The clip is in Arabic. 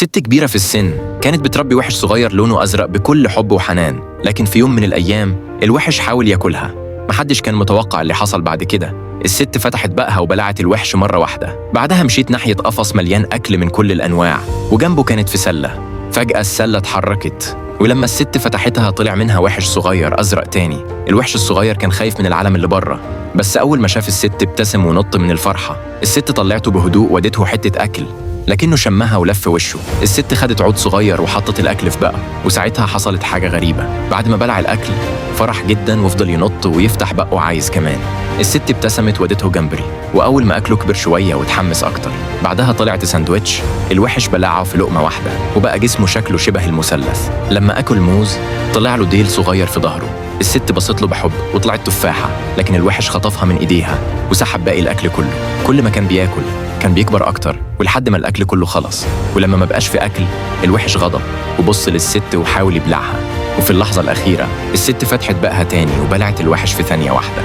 ست كبيرة في السن كانت بتربي وحش صغير لونه أزرق بكل حب وحنان، لكن في يوم من الأيام الوحش حاول ياكلها. محدش كان متوقع اللي حصل بعد كده. الست فتحت بقها وبلعت الوحش مرة واحدة. بعدها مشيت ناحية قفص مليان أكل من كل الأنواع، وجنبه كانت في سلة. فجأة السلة اتحركت، ولما الست فتحتها طلع منها وحش صغير أزرق تاني. الوحش الصغير كان خايف من العالم اللي بره، بس أول ما شاف الست ابتسم ونط من الفرحة. الست طلعته بهدوء ودته حتة أكل، لكنه شمها ولف وشه. الست خدت عود صغير وحطت الأكل في بقه، وساعتها حصلت حاجة غريبة. بعد ما بلع الأكل فرح جدا وفضل ينط ويفتح بقه عايز كمان. الست ابتسمت ودته جمبري، وأول ما أكله كبر شوية واتحمس أكتر. بعدها طلعت ساندويتش. الوحش بلعه في لقمة واحدة وبقى جسمه شكله شبه المثلث. لما أكل موز طلع له ديل صغير في ظهره. الست بصت له بحب وطلعت تفاحة، لكن الوحش خطفها من إيديها وسحب باقي الأكل كله. كل ما كان بياكل كان بيكبر أكتر، ولحد ما الأكل كله خلص. ولما ما بقاش في أكل الوحش غضب وبص للست وحاول يبلعها. وفي اللحظة الأخيرة الست فتحت بقها تاني وبلعت الوحش في ثانية واحدة.